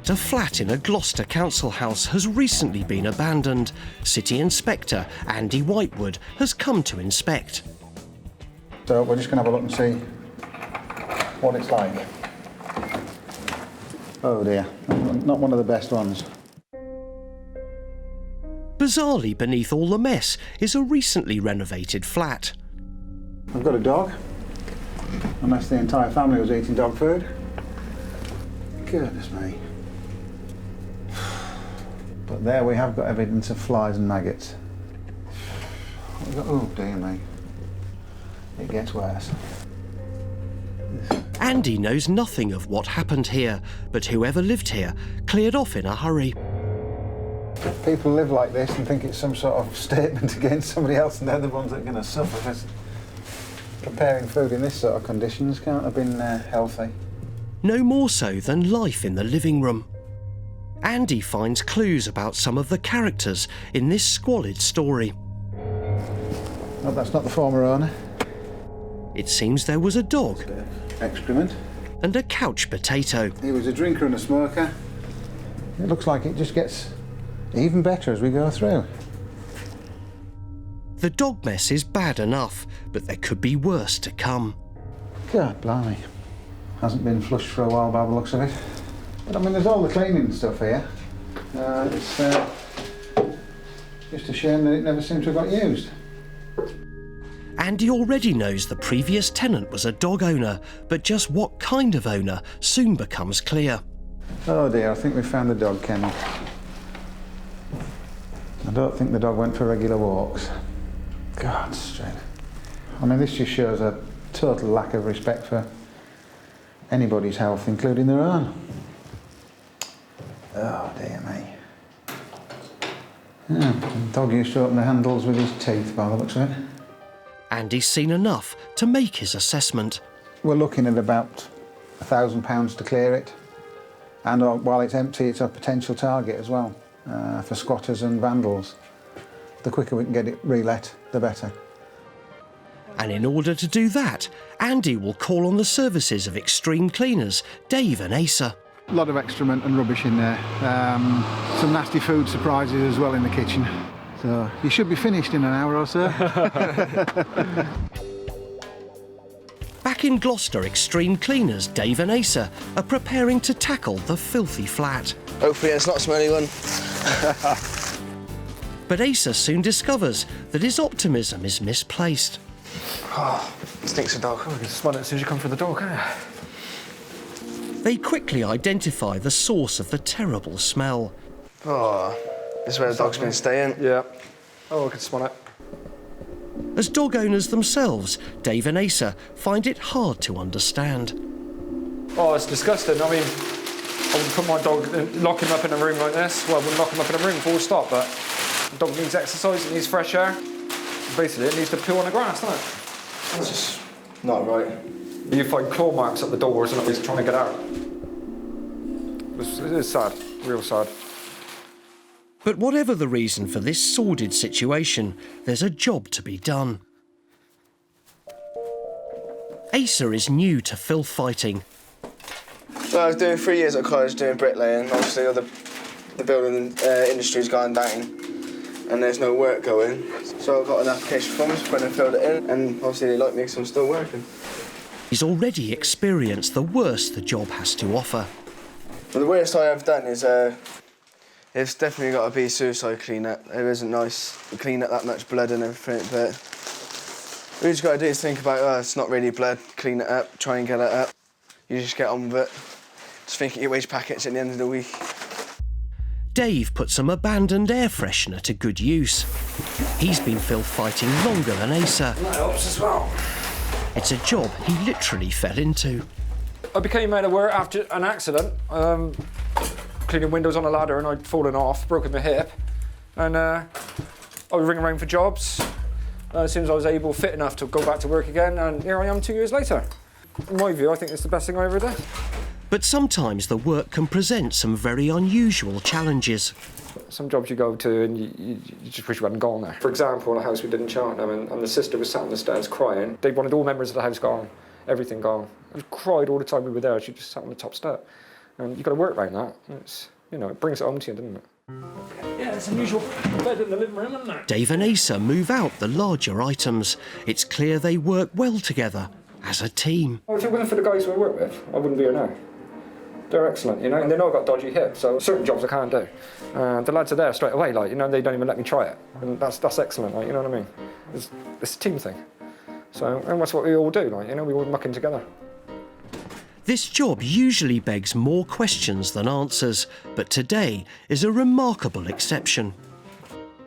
A flat in a Gloucester council house has recently been abandoned. City Inspector Andy Whitewood has come to inspect. So we're just going to have a look and see what it's like. Oh dear, not one of the best ones. Bizarrely beneath all the mess is a recently renovated flat. I've got a dog, unless the entire family was eating dog food. Goodness me. But there we have got evidence of flies and maggots. Oh dear me. It gets worse. Andy knows nothing of what happened here, but whoever lived here cleared off in a hurry. People live like this and think it's some sort of statement against somebody else, and they're the ones that are going to suffer. Because preparing food in this sort of conditions can't have been healthy. No more so than life in the living room. Andy finds clues about some of the characters in this squalid story. Oh, that's not the former owner. It seems there was a dog. Excrement. And a couch potato. He was a drinker and a smoker. It looks like it just gets even better as we go through. The dog mess is bad enough, but there could be worse to come. God blimey. Hasn't been flushed for a while by the looks of it. But I mean, there's all the cleaning stuff here. It's just a shame that it never seems to have got used. Andy already knows the previous tenant was a dog owner, but just what kind of owner soon becomes clear. Oh dear, I think we found the dog kennel. I don't think the dog went for regular walks. God, straight. I mean, this just shows a total lack of respect for anybody's health, including their own. Oh dear me. Yeah, the dog used to open the handles with his teeth by the looks of it. Andy's seen enough to make his assessment. We're looking at about £1,000 to clear it. And while it's empty, it's a potential target as well for squatters and vandals. The quicker we can get it relet, the better. And in order to do that, Andy will call on the services of extreme cleaners Dave and Asa. A lot of excrement and rubbish in there. Some nasty food surprises as well in the kitchen. So you should be finished in an hour or so. Back in Gloucester, extreme cleaners Dave and Asa are preparing to tackle the filthy flat. Hopefully it's not a smelly one. But Asa soon discovers that his optimism is misplaced. Oh, it stinks of dog. Oh, you can smell it as soon as you come through the door, can't you? They quickly identify the source of the terrible smell. Oh, this is where the dog's been staying. Yeah. Oh, I can smell it. As dog owners themselves, Dave and Asa find it hard to understand. Oh, it's disgusting. I mean, I would put my dog, lock him up in a room like this. Well, I wouldn't lock him up in a room full stop, but the dog needs exercise, it needs fresh air. Basically, it needs to poo on the grass, doesn't it? It's just not right. You find claw marks at the doors and he's trying to get out. It's sad, real sad. But whatever the reason for this sordid situation, there's a job to be done. Asa is new to filth fighting. So I was doing 3 years at college doing bricklaying. Obviously, all the building industry's gone down and there's no work going. So I got an application form, went and filled it in, and obviously they like me because I'm still working. He's already experienced the worst the job has to offer. Well, the worst I have done is it's definitely got to be suicide clean-up. It isn't nice to clean up that much blood and everything, but all you've got to do is think about, oh, it's not really blood, clean it up, try and get it up. You just get on with it. Just think of your wage packets at the end of the week. Dave put some abandoned air freshener to good use. He's been filth fighting longer than Asa. That helps as well. It's a job he literally fell into. I became out of work after an accident, cleaning windows on a ladder, and I'd fallen off, broken my hip, and I was ringing around for jobs. As soon as I was fit enough to go back to work again, and here I am 2 years later. In my view, I think it's the best thing I ever did. But sometimes the work can present some very unusual challenges. Some jobs you go to and you just wish you hadn't gone there. For example, a house we did in Cheltenham, and the sister was sat on the stairs crying. They wanted all members of the house gone, everything gone. I cried all the time we were there. She just sat on the top step. And you've got to work around that. It's, you know, it brings it home to you, doesn't it? Yeah, it's an unusual bed in the living room, isn't it? Dave and Asa move out the larger items. It's clear they work well together as a team. Well, if it wasn't for the guys who I work with, I wouldn't be here now. They're excellent, you know, and they know I've got dodgy hips, so certain jobs I can't do. The lads are there straight away, like, you know, they don't even let me try it. And that's excellent, like, you know what I mean? It's a team thing. So, and that's what we all do, like, you know, we all muck in together. This job usually begs more questions than answers, but today is a remarkable exception.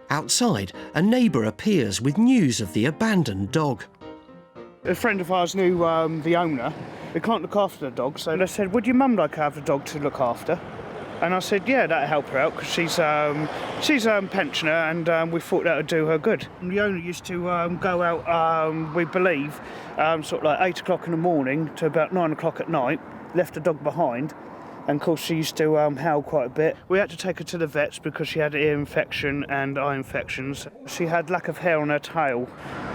Outside, a neighbour appears with news of the abandoned dog. A friend of ours knew the owner. They can't look after the dog, so they said, would your mum like to have a dog to look after? And I said, yeah, that'd help her out, because she's a pensioner, and we thought that would do her good. And the owner used to go out, we believe, sort of like 8 o'clock in the morning to about 9 o'clock at night, left the dog behind, and of course she used to howl quite a bit. We had to take her to the vets because she had ear infection and eye infections. She had lack of hair on her tail.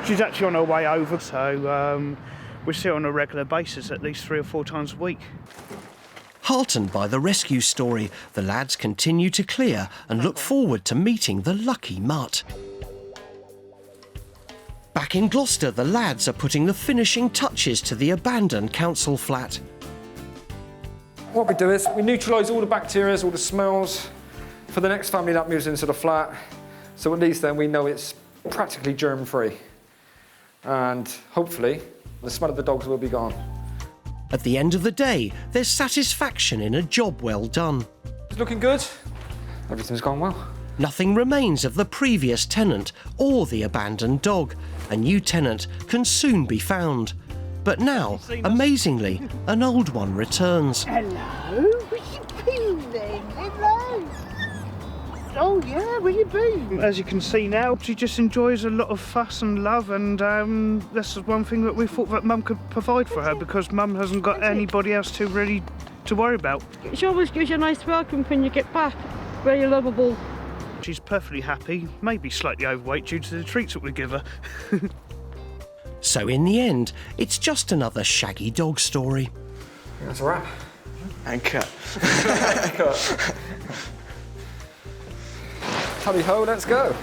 She's actually on her way over, so we see her on a regular basis, at least 3 or 4 times a week. Heartened by the rescue story, the lads continue to clear and look forward to meeting the lucky mutt. Back in Gloucester, the lads are putting the finishing touches to the abandoned council flat. What we do is we neutralise all the bacteria, all the smells for the next family that moves into the flat. So at least then we know it's practically germ-free. And hopefully the smell of the dogs will be gone. At the end of the day, there's satisfaction in a job well done. It's looking good. Everything's gone well. Nothing remains of the previous tenant or the abandoned dog. A new tenant can soon be found. But now, amazingly, an old one returns. Hello, where you been then? Hello. Oh yeah, where you been? As you can see now, she just enjoys a lot of fuss and love, and this is one thing that we thought that Mum could provide for her, because Mum hasn't got anybody else to really to worry about. She always gives you a nice welcome when you get back. Very lovable. She's perfectly happy, maybe slightly overweight due to the treats that we give her. So in the end, it's just another shaggy dog story. That's a wrap. And cut. Tally ho, let's go.